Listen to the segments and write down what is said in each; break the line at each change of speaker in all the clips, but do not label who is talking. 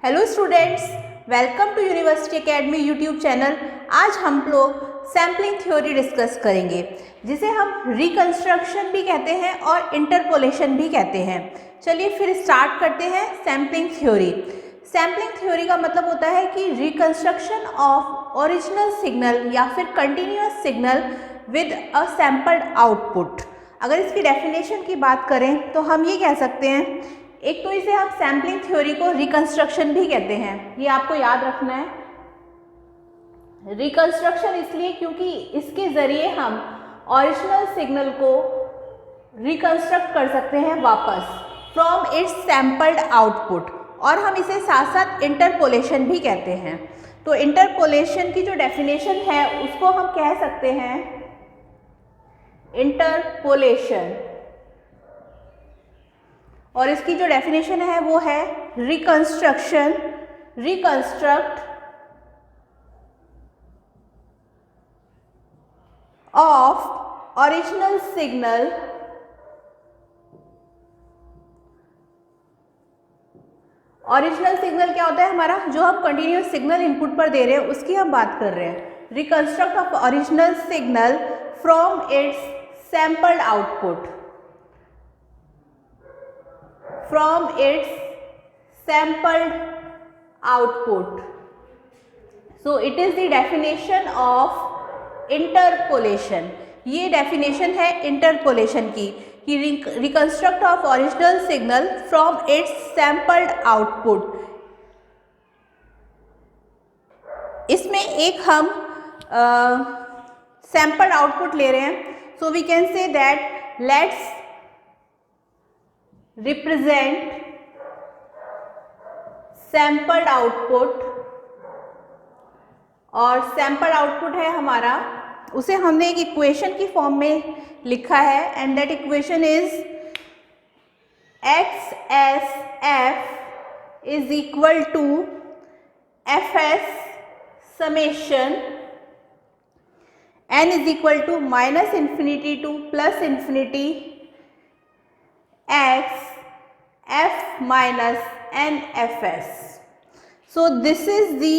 Hello students, welcome to university academy YouTube channel. आज हम लोग सैम्पलिंग थ्योरी डिस्कस करेंगे, जिसे हम रिकंस्ट्रक्शन भी कहते हैं और इंटरपोलेशन भी कहते हैं। चलिए फिर स्टार्ट करते हैं सैम्पलिंग थ्योरी। सैम्पलिंग थ्योरी का मतलब होता है कि रिकंस्ट्रक्शन ऑफ ओरिजिनल सिग्नल या फिर continuous signal with a sampled output. अगर इसकी डेफिनेशन की बात करें तो हम ये कह सकते हैं, एक तो इसे हम सैम्पलिंग थ्योरी को रिकंस्ट्रक्शन भी कहते हैं, ये आपको याद रखना है। रिकंस्ट्रक्शन इसलिए क्योंकि इसके जरिए हम ओरिजिनल सिग्नल को रिकंस्ट्रक्ट कर सकते हैं वापस फ्रॉम इट्स सैम्पल्ड आउटपुट, और हम इसे साथ साथ इंटरपोलेशन भी कहते हैं। तो इंटरपोलेशन की जो डेफिनेशन है उसको हम कह सकते हैं इंटरपोलेशन, और इसकी जो डेफिनेशन है वो है reconstruction, reconstruct of original signal original signal क्या होता है हमारा, जो हम कंटिन्यूअस सिग्नल इनपुट पर दे रहे हैं उसकी हम बात कर रहे हैं। Reconstruct of original signal from its sampled output, from its sampled output. So it is the definition of interpolation. ये definition है interpolation की, कि reconstruct of original signal from its sampled output. इसमें एक हम sampled output ले रहे हैं, so we can say that let's represent sampled output, और sampled output है हमारा, उसे हमने एक इक्वेशन की फॉर्म में लिखा है, and that equation is X S F is equal to F S summation N is equal to minus infinity to plus infinity x f minus n f s. So this is the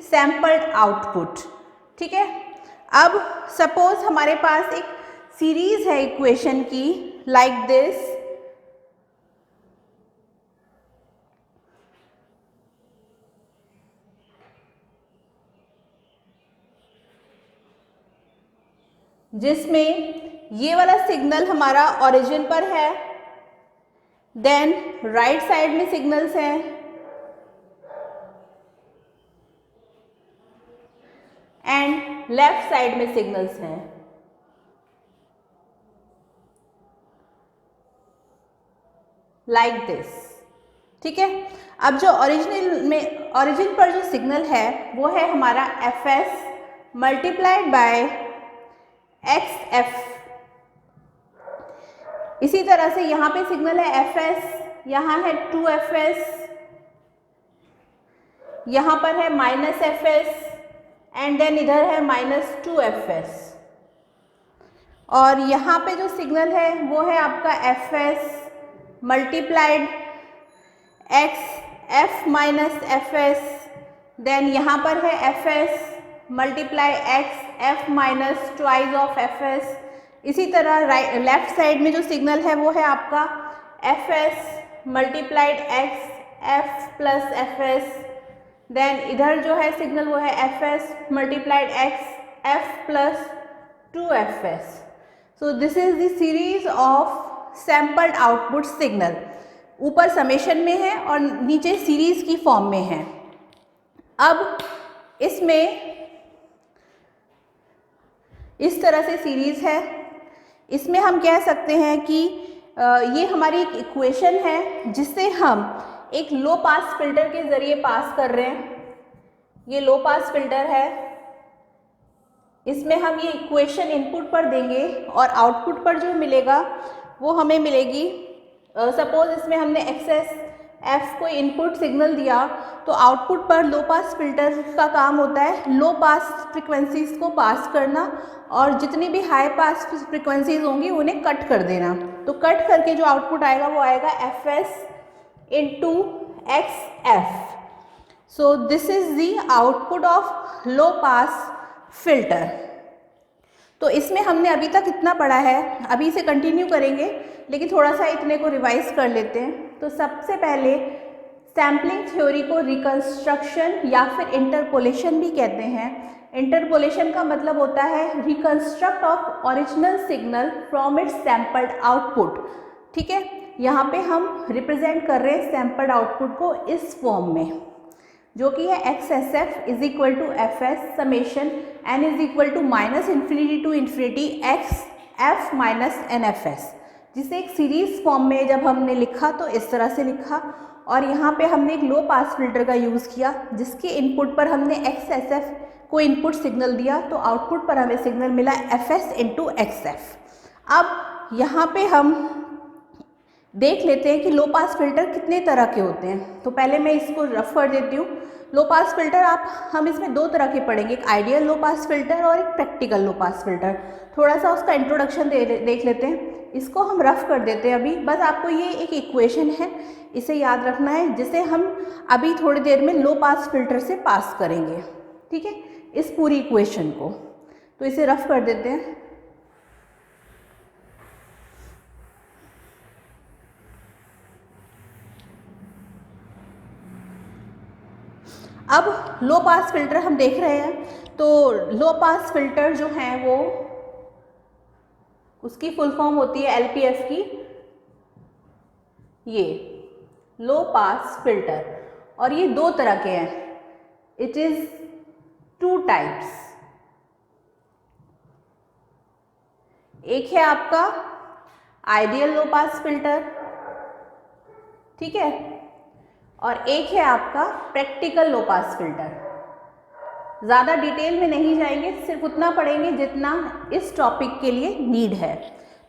sampled output. ठीक है। अब suppose हमारे पास एक series है equation की, like this. जिसमें ये वाला सिग्नल हमारा ओरिजिन पर है, देन राइट साइड में सिग्नल्स हैं, एंड लेफ्ट साइड में सिग्नल्स हैं। Like this. ठीक है। अब जो ओरिजिन पर जो सिग्नल है वो है हमारा F S multiplied by x F. इसी तरह से यहाँ पे सिग्नल है एफ एस, यहाँ है 2fs, यहाँ पर है minus F S, and then इधर है माइनस 2fs, और यहाँ पे जो सिग्नल है वो है आपका F S multiplied X F minus F S, then यहाँ पर है F S multiply X F minus twice of F S. इसी तरह लेफ्ट साइड में जो सिग्नल है वो है आपका F S multiplied X F plus F S, then इधर जो है सिग्नल वो है F S multiplied X F plus 2fs. So this is the series of sampled output signal. ऊपर समेशन में है और नीचे सीरीज की फॉर्म में है। अब इसमें इस तरह से सीरीज है, इसमें हम कह सकते हैं कि ये हमारी एक इक्वेशन है जिससे हम एक लो पास फिल्टर के ज़रिए पास कर रहे हैं। ये लो पास फिल्टर है, इसमें हम ये इक्वेशन इनपुट पर देंगे और आउटपुट पर जो मिलेगा वो हमें मिलेगी। सपोज इसमें हमने एक्सेस एफ को इनपुट सिग्नल दिया, तो आउटपुट पर लो पास फिल्टर का काम होता है लो पास फ्रिक्वेंसीज को पास करना, और जितनी भी हाई पास फ्रिक्वेंसीज होंगी उन्हें कट कर देना। तो कट करके जो आउटपुट आएगा वो आएगा F S into x F. So this is the output of low pass filter. तो इसमें हमने अभी तक इतना पढ़ा है, अभी इसे कंटिन्यू करेंगे, लेकिन थोड़ा सा इतने को रिवाइज कर लेते हैं। तो सबसे पहले सैम्पलिंग थ्योरी को रिकंस्ट्रक्शन या फिर इंटरपोलेशन भी कहते हैं। इंटरपोलेशन का मतलब होता है reconstruct of original signal from its sampled output. ठीक है, यहाँ पे हम रिप्रेजेंट कर रहे हैं सैम्पल्ड आउटपुट को इस फॉर्म में, जो कि है XSF is equal to FS summation n is equal to minus infinity to infinity XF minus NFS, जिसे एक सीरीज फॉर्म में जब हमने लिखा तो इस तरह से लिखा। और यहाँ पे हमने एक लो पास फिल्टर का यूज़ किया, जिसके इनपुट पर हमने XSF को इनपुट सिग्नल दिया, तो आउटपुट पर हमें सिग्नल मिला FS इंटू XF। अब यहाँ पे हम देख लेते हैं कि लो पास फिल्टर कितने तरह के होते हैं। तो पहले मैं इसको रफ कर देती हूँ। लो पास फिल्टर हम इसमें दो तरह के पढ़ेंगे, एक आइडियल लो पास फिल्टर और एक प्रैक्टिकल लो पास फिल्टर। थोड़ा सा उसका इंट्रोडक्शन देख लेते हैं, इसको हम रफ कर देते हैं अभी। बस आपको ये एक इक्वेशन है, इसे याद रखना है, जिसे हम अभी थोड़ी देर में लो पास फिल्टर से पास करेंगे। ठीक है, इस पूरी इक्वेशन को, तो इसे रफ कर देते हैं। अब लो पास फिल्टर हम देख रहे हैं, तो लो पास फिल्टर जो है वो उसकी फुल फॉर्म होती है LPF की, ये लो पास फिल्टर, और ये दो तरह के हैं। It is two types. एक है आपका आइडियल लो पास फिल्टर, ठीक है, और एक है आपका प्रैक्टिकल लो पास फिल्टर। ज़्यादा डिटेल में नहीं जाएंगे, सिर्फ उतना पढ़ेंगे जितना इस टॉपिक के लिए नीड है।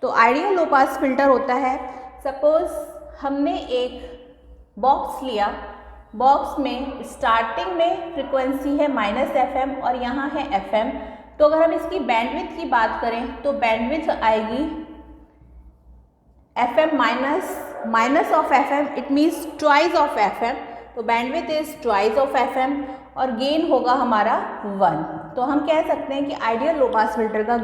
तो आइडियल लो पास फिल्टर होता है, सपोज हमने एक बॉक्स लिया, बॉक्स में स्टार्टिंग में फ्रिक्वेंसी है -FM और यहाँ है FM। तो अगर हम इसकी बैंडविड्थ की बात करें तो बैंडविड्थ आएगी FM minus of FM, it means twice of FM। तो bandwidth is twice of FM और गेन होगा हमारा 1। तो हम कह सकते हैं कि आइडियल लो पास फिल्टर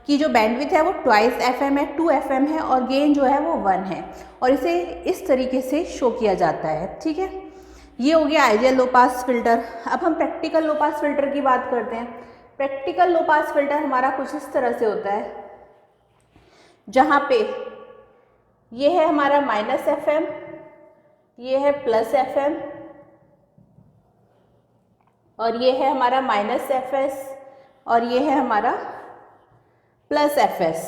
की जो बैंडविड्थ है वो ट्वाइस FM है, 2FM है, और गेन जो है वो 1 है, और इसे इस तरीके से शो किया जाता है। ठीक है, ये हो गया आइडियल लो पास फिल्टर। अब हम प्रैक्टिकल लो पास फिल्टर की बात करते हैं। प्रैक्टिकल लो पास फिल्टर हमारा कुछ इस तरह से होता है, जहाँ पे ये है हमारा -FM, ये है +FM, और ये है हमारा -FS, और ये है हमारा +FS।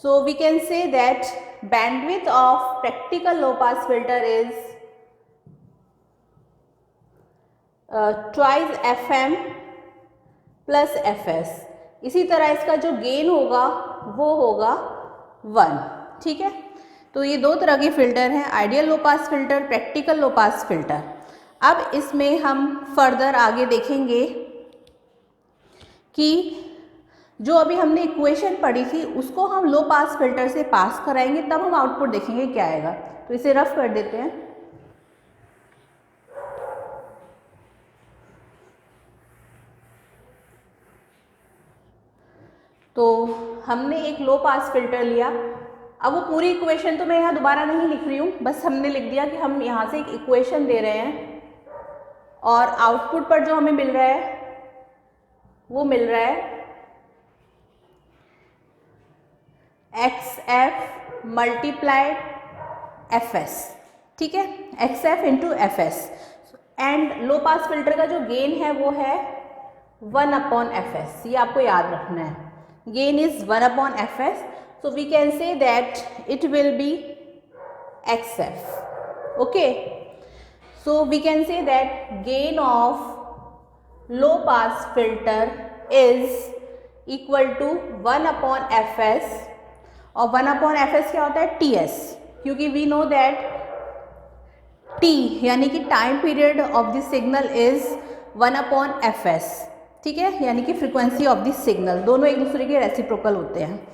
So we can say that bandwidth of practical low pass filter is twice FM plus FS। इसी तरह इसका जो गेन होगा वो होगा 1। ठीक है, तो ये दो तरह के फिल्टर हैं, ideal low pass filter, practical low pass filter. अब इसमें हम फर्दर आगे देखेंगे कि जो अभी हमने इक्वेशन पढ़ी थी उसको हम लो पास फिल्टर से पास कराएंगे, तब हम आउटपुट देखेंगे क्या आएगा। तो इसे रफ कर देते हैं। तो हमने एक लो पास फिल्टर लिया। अब वो पूरी इक्वेशन तो मैं यहाँ दोबारा नहीं लिख रही हूँ, बस हमने लिख दिया कि हम यहाँ से एक इक्वेशन दे रहे हैं और आउटपुट पर जो हमें मिल रहा है वो मिल रहा है XF मल्टीप्लाइड FS। ठीक है, XF into FS। And low pass filter का जो गेन है वो है 1/FS। ये आपको याद रखना है, gain is 1/FS। So we can say that it will be XF. Okay, so we can say that gain of low pass filter is equal to 1/FS, और 1/FS क्या होता है? TS, क्योंकि we know that T यानी कि time period of the signal is 1/FS। ठीक है, यानी कि फ्रीक्वेंसी ऑफ द सिग्नल, दोनों एक दूसरे के रेसिप्रोकल होते हैं।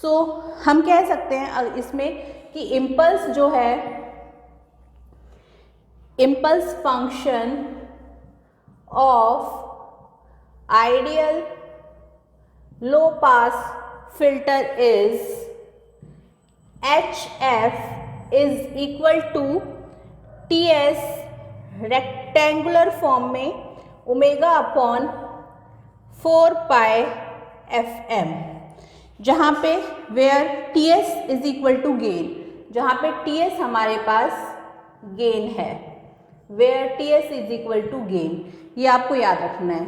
सो हम कह सकते हैं इसमें कि इम्पल्स जो है, impulse function of ideal low pass filter is HF is equal to TS rectangular form में ओमेगा अपॉन 4 पाई FM, जहाँ पे where TS is equal to gain, जहाँ पे TS हमारे पास गेन है, where TS is equal to gain, ये आपको याद रखना है,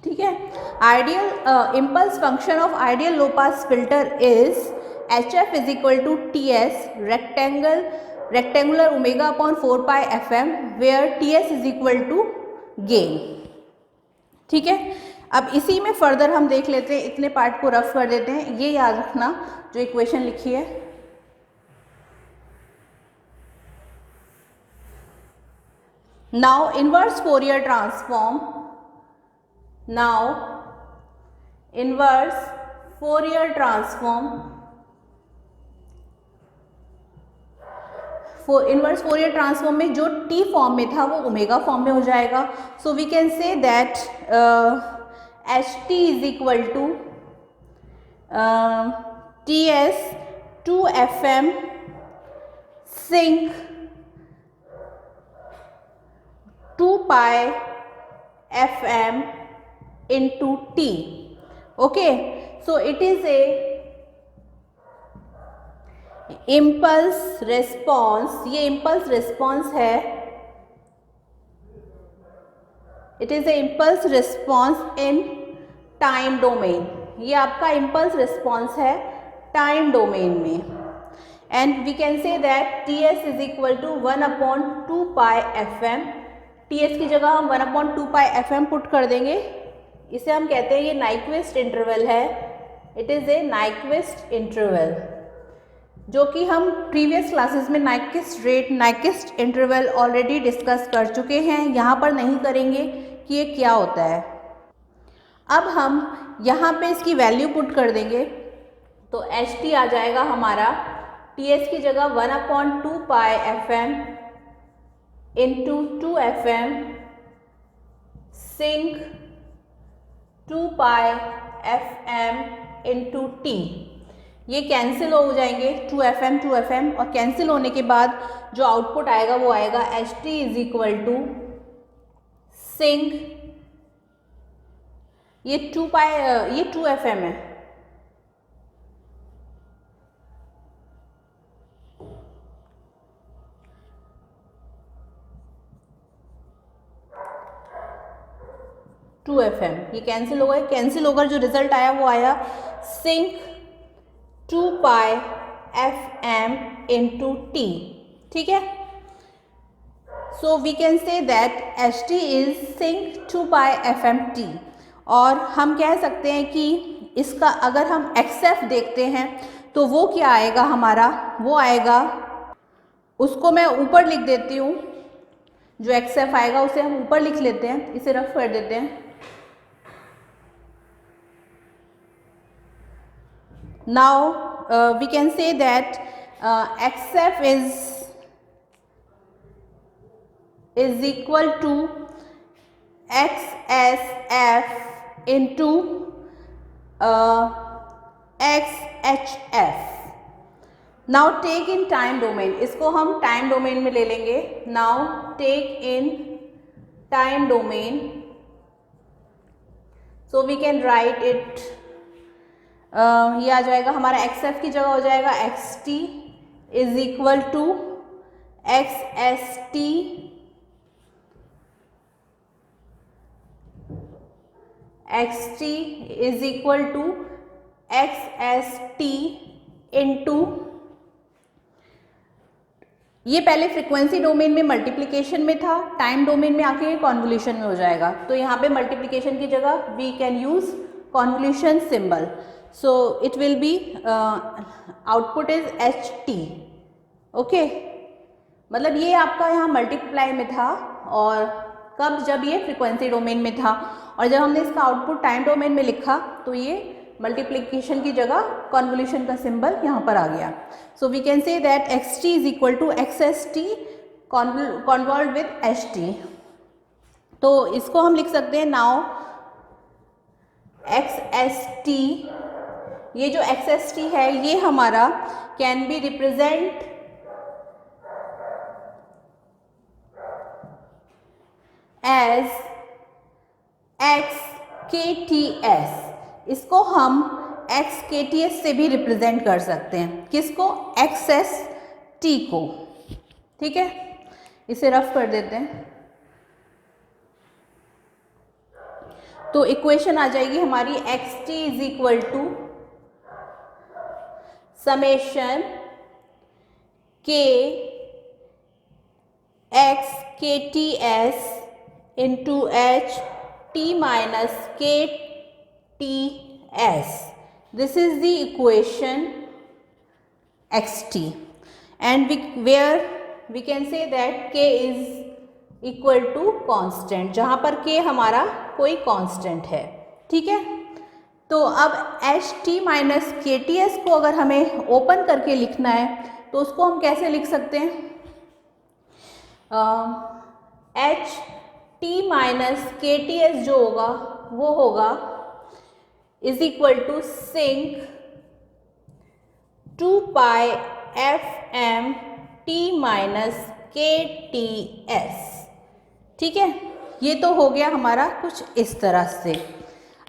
ठीक है। Ideal impulse function of ideal low pass filter is HF is equal to TS rectangular omega upon 4 pi FM where TS is equal to gain, ठीक है। अब इसी में फर्दर हम देख लेते हैं, इतने पार्ट को रफ कर देते हैं, ये याद रखना जो इक्वेशन लिखी है। Now inverse Fourier transform, now inverse Fourier transform, inverse Fourier transform में जो टी फॉर्म में था वो ओमेगा फॉर्म में हो जाएगा। So we can say that H T is equal to TS 2FM sinc 2 pi FM into T, okay, so it is a impulse response, ये impulse response है, it is a impulse response in time domain, ये आपका impulse response है time domain में, and we can say that TS is equal to 1/2 pi FM, TS की जगह हम 1/2 pi FM put कर देंगे, इसे हम कहते हैं ये नाइक्विस्ट इंटरवल है, it is A Nyquist interval, जो कि हम प्रीवियस क्लासेस में Nyquist rate, Nyquist interval already discuss कर चुके हैं, यहाँ पर नहीं करेंगे कि ये क्या होता है। अब हम यहाँ पे इसकी वैल्यू पुट कर देंगे तो HT आ जाएगा हमारा TS की जगह 1/2 pi FM into 2FM sinc 2 pi FM into T, ये कैंसिल हो जाएंगे 2FM और कैंसिल होने के बाद जो आउटपुट आएगा वो आएगा HT is equal to sinc, ये 2FM है, ये कैंसिल हो गए, कैंसिल होकर जो रिजल्ट आया वो आया sinc 2 pi FM into T, ठीक है। So we can say that HT is sinc 2 pi FM T, और हम कह सकते हैं कि इसका अगर हम XF देखते हैं तो वो क्या आएगा हमारा, वो आएगा, उसको मैं ऊपर लिख देती हूँ, जो XF आएगा उसे हम ऊपर लिख लेते हैं, इसे रफ कर देते हैं। Now we can say that XF is equal to XSF into XHF. Now take in time domain, इसको हम टाइम डोमेन में ले लेंगे। Now take in time domain, so we can write it, ये आ जाएगा हमारा XF की जगह हो जाएगा XT is equal to XST is equal to XST into, ये पहले फ्रीक्वेंसी डोमेन में मल्टीप्लिकेशन में था, टाइम डोमेन में आके ये कॉन्वोल्यूशन में हो जाएगा, तो यहाँ पे मल्टीप्लिकेशन की जगह we can use convolution symbol, so it will be output is HT, okay. मतलब ये आपका यहाँ मल्टीप्लाई में था, और कब, जब ये फ्रीक्वेंसी डोमेन में था, और जब हमने इसका आउटपुट टाइम डोमेन में लिखा तो ये मल्टीप्लिकेशन की जगह कॉन्वोल्यूशन का सिंबल यहाँ पर आ गया। So we can say that XT is equal to XST convolve with HT। तो इसको हम लिख सकते हैं नाउ XST, ये जो XST है ये हमारा can be represent as XKTS। इसको हम XKTS से भी रिप्रेजेंट कर सकते हैं। किसको? XST को। ठीक है, इसे रफ कर देते हैं। तो इक्वेशन आ जाएगी हमारी XT is equal to summation K XKTS into HT minus KTS. This is the equation XT, and where we can say that K is equal to constant, जहाँ पर K हमारा कोई constant है। ठीक है, तो अब HT माइनस KTS को अगर हमें ओपन करके लिखना है तो उसको हम कैसे लिख सकते हैं? HT माइनस KTS जो होगा वो होगा is equal to sinc 2 pi FM T minus KTS। ठीक है, ये तो हो गया हमारा कुछ इस तरह से।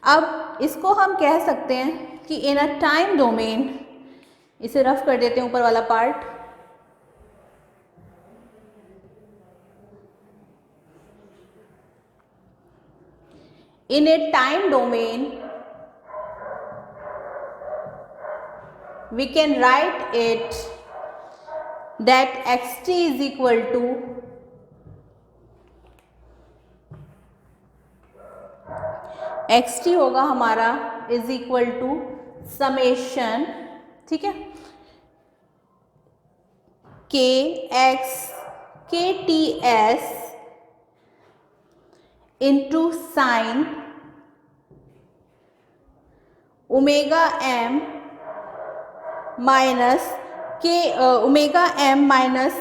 अब इसको हम कह सकते हैं कि इन अ टाइम डोमेन, इसे रफ कर देते हैं ऊपर वाला part. In a time domain, we can write it that XT is equal to XT होगा हमारा is equal to summation, ठीक है, K X KTS into sin omega m minus omega m minus,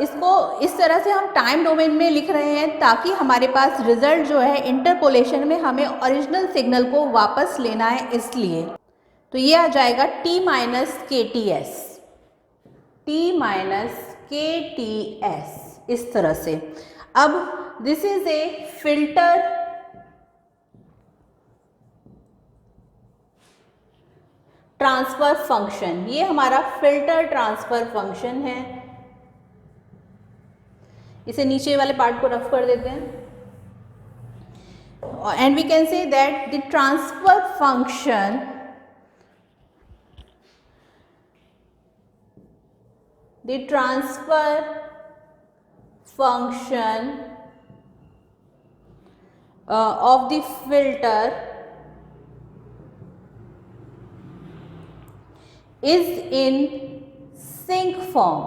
इसको इस तरह से हम टाइम डोमेन में लिख रहे हैं ताकि हमारे पास रिजल्ट जो है इंटरपोलेशन में हमें ओरिजिनल सिग्नल को वापस लेना है, इसलिए। तो ये आ जाएगा T minus KTS, T minus KTS, इस तरह से। अब this is a filter transfer function, ये हमारा फिल्टर ट्रांसफर फंक्शन है। इसे नीचे वाले पार्ट को रफ कर देते हैं and we can say that the transfer function of the filter is in sync form।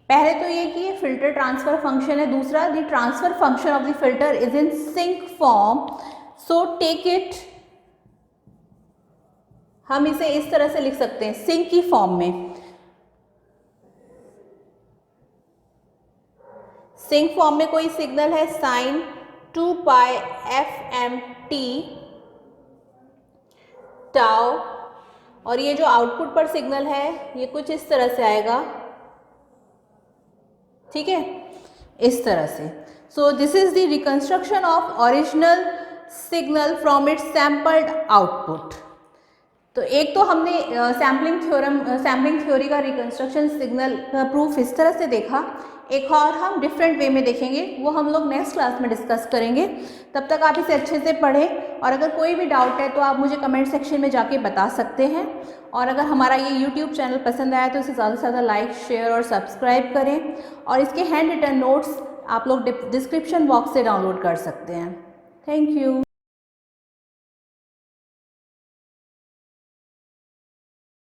पहले तो ये कि ये फिल्टर ट्रांसफर फंक्शन है, दूसरा the transfer function of the filter is in sinc form. So take it, हम इसे इस तरह से लिख सकते हैं सिंक की फॉर्म में। सिंक फॉर्म में कोई सिग्नल है sign 2 pi FM T tau, और ये जो आउटपुट पर सिग्नल है ये कुछ इस तरह से आएगा, ठीक है, इस तरह से। सो this is the reconstruction of original signal from its sampled output. तो एक तो हमने सैम्पलिंग थ्योरी का रिकंस्ट्रक्शन सिग्नल का प्रूफ इस तरह से देखा, एक और हम डिफरेंट वे में देखेंगे, वो हम लोग नेक्स्ट क्लास में डिस्कस करेंगे। तब तक आप इसे अच्छे से पढ़ें, और अगर कोई भी डाउट है तो आप मुझे कमेंट सेक्शन में जाके बता सकते हैं। और अगर हमारा ये यूट्यूब चैनल पसंद आया तो इसे ज़्यादा से ज़्यादा लाइक, शेयर और सब्सक्राइब करें, और इसके हैंड रिटन नोट्स आप लोग डिस्क्रिप्शन बॉक्स से डाउनलोड कर सकते हैं। Thank you.